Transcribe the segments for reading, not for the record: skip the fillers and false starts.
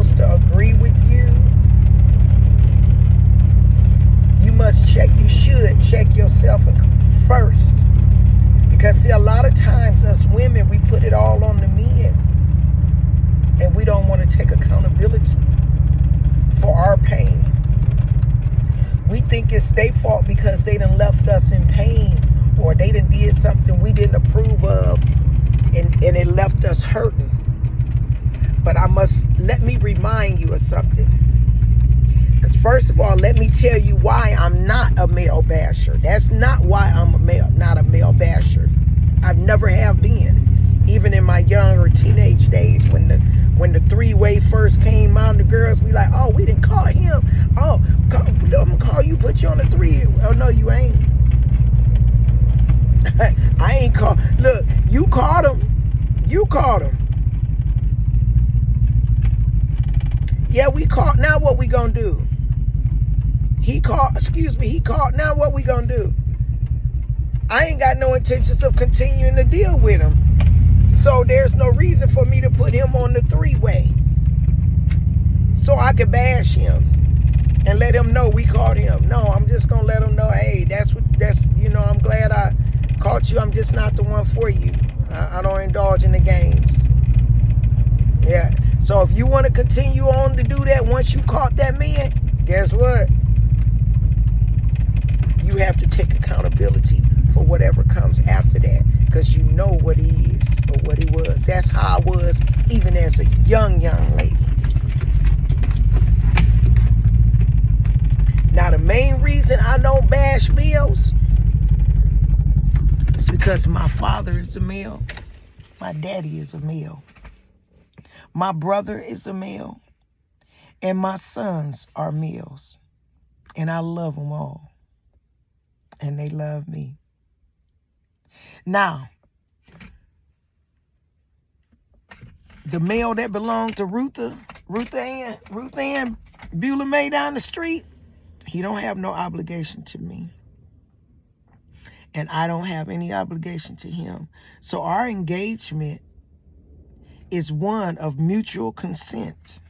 wants to agree with you, you should check yourself first. Because see, a lot of times us women, we put it all on the men. And we don't want to take accountability for our pain. We think it's their fault because they done left us in pain, or they done did something we didn't approve of, and it left us hurting. But let me remind you of something. Because first of all, let me tell you why I'm not a male basher. That's not why I'm not a male basher. I've never have been. Even in my younger teenage days, when the three-way first came out, the girls be like, oh, we didn't call him. Oh, I'm gonna call you, put you on the three. Oh, no, you ain't. I ain't called. Look, you called him. You called him. Yeah, we called. Now what we gonna do? He called. Now what we gonna do? I ain't got no intentions of continuing to deal with him. So there's no reason for me to put him on the three-way. So I could bash him and let him know we caught him. No, I'm just gonna let him know, hey, I'm glad I caught you. I'm just not the one for you. I don't indulge in the games. Yeah. So if you want to continue on to do that once you caught that man, guess what? You have to take accountability for whatever comes after that, because you know what he is or what he was. That's how I was even as a young lady. Now, the main reason I don't bash males is because my father is a male. My daddy is a male. My brother is a male. And my sons are males. And I love them all. And they love me. Now, the male that belonged to Ruth Ann Beulah May down the street, he don't have no obligation to me. And I don't have any obligation to him. So our engagement is one of mutual consent.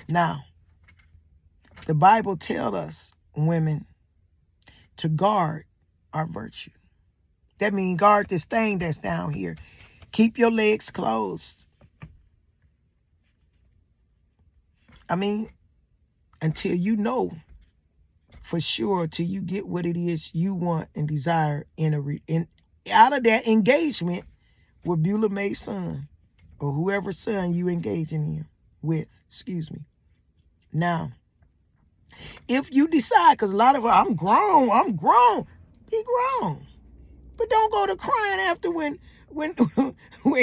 Now, the Bible tells us, women, to guard our virtue. That means guard this thing that's down here. Keep your legs closed. I mean, until you know for sure, till you get what it is you want and desire out of that engagement with Beulah May's son, or whoever son you engaging with. Now, if you decide, because a lot of I'm grown, be grown. But don't go to crying after when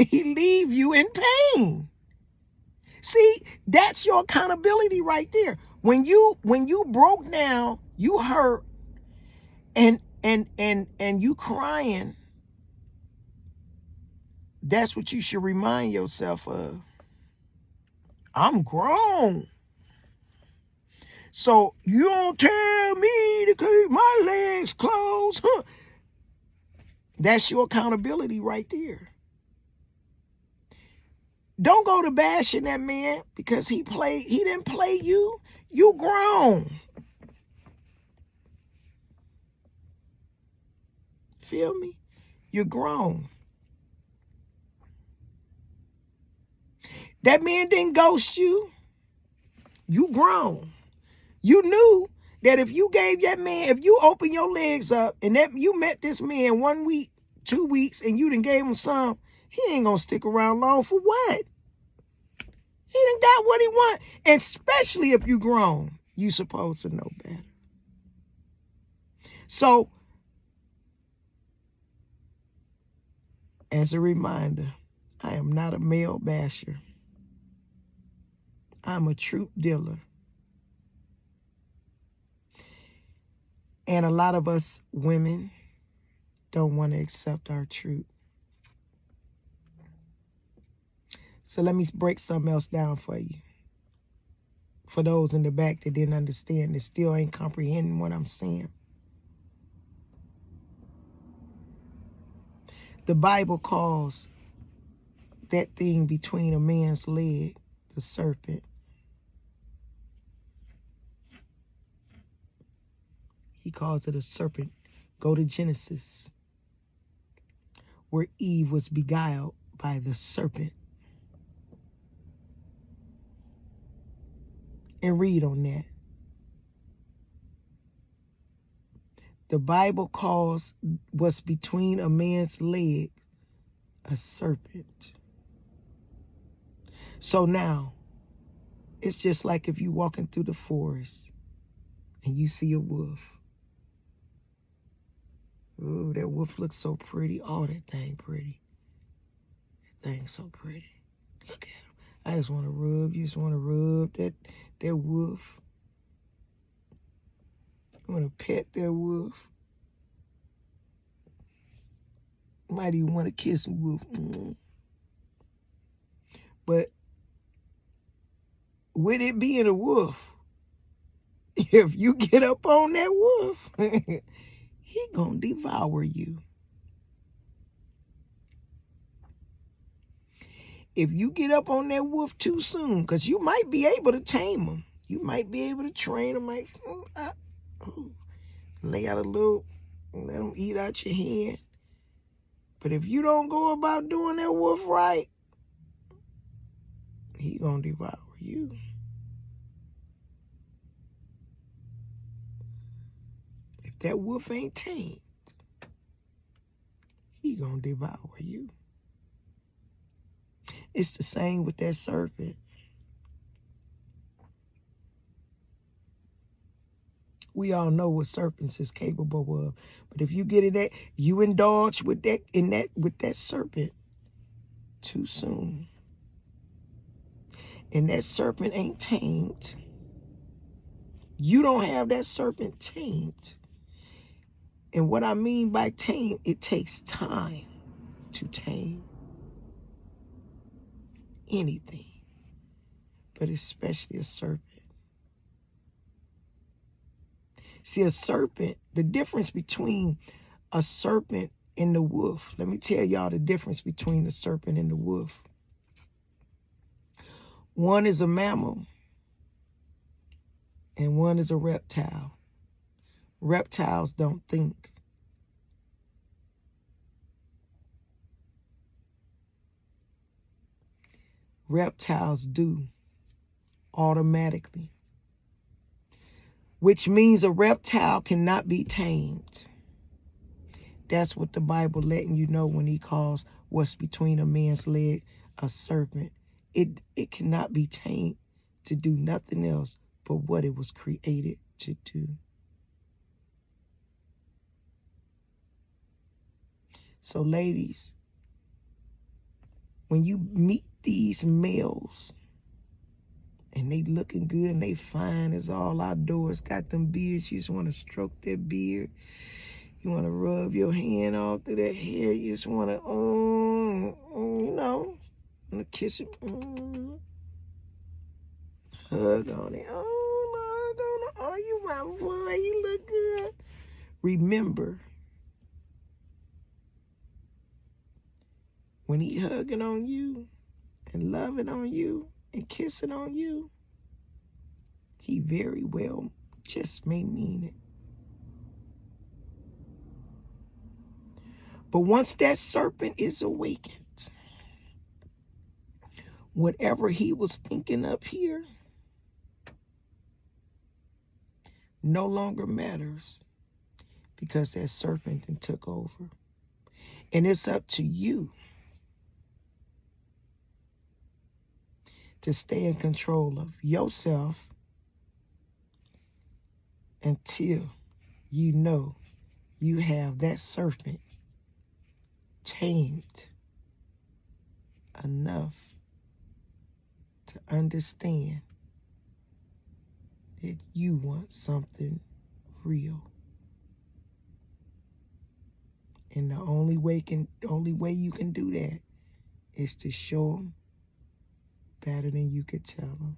he leave you in pain. See, that's your accountability right there. When you broke down, you hurt, and you crying, that's what you should remind yourself of. I'm grown. So you don't tell me to keep my legs closed. Huh? That's your accountability right there. Don't go to bashing that man because he didn't play you. You grown. Feel me? You're grown. That man didn't ghost you. You grown. You knew that if you gave that man, if you open your legs up and that you met this man 1 week, 2 weeks, and you done gave him some, he ain't gonna stick around long for what? He done got what he want. And especially if you grown, you supposed to know better. So, as a reminder, I am not a male basher. I'm a truth dealer. And a lot of us women don't want to accept our truth. So let me break something else down for you. For those in the back that didn't understand, that still ain't comprehending what I'm saying. The Bible calls that thing between a man's leg, the serpent. He calls it a serpent. Go to Genesis, where Eve was beguiled by the serpent. And read on that. The Bible calls what's between a man's leg a serpent. So now, it's just like if you're walking through the forest and you see a wolf. Oh, that wolf looks so pretty. Oh, that thing pretty. That thing's so pretty. Look at him. I just want to rub. You just want to rub that wolf. You want to pet that wolf. Might even want to kiss a wolf. But with it being a wolf, if you get up on that wolf, he gonna devour you. If you get up on that wolf too soon, because you might be able to tame him. You might be able to train him. Like, lay out a little, let him eat out your hand. But if you don't go about doing that wolf right, he gonna devour you. If that wolf ain't tamed, he gonna devour you. It's the same with that serpent. We all know what serpents is capable of. But if you get in that, you indulge with that serpent too soon. And that serpent ain't tamed. You don't have that serpent tamed. And what I mean by tame, it takes time to tame anything, but especially a serpent. See, a serpent, the difference between a serpent and the wolf. Let me tell y'all the difference between the serpent and the wolf. One is a mammal and one is a reptile. Reptiles don't think. Reptiles do automatically, which means a reptile cannot be tamed. That's what the Bible letting you know when he calls what's between a man's leg a serpent. It cannot be tamed to do nothing else but what it was created to do. So ladies, when you meet these males and they looking good and they fine as all outdoors, got them beards, you just want to stroke their beard. You want to rub your hand all through their hair. You just want to, want to kiss it. Hug on it. Oh, you my boy. You look good. Remember, when he hugging on you and loving on you and kissing on you, he very well just may mean it. But once that serpent is awakened, whatever he was thinking up here no longer matters, because that serpent then took over. And it's up to you to stay in control of yourself until you know you have that serpent tamed enough to understand that you want something real. And the only way you can do that is to show them better than you could tell them.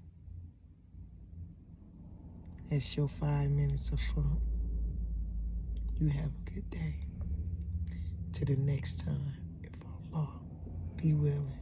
That's your 5 minutes of fun. You have a good day. To the next time, if Allah be willing.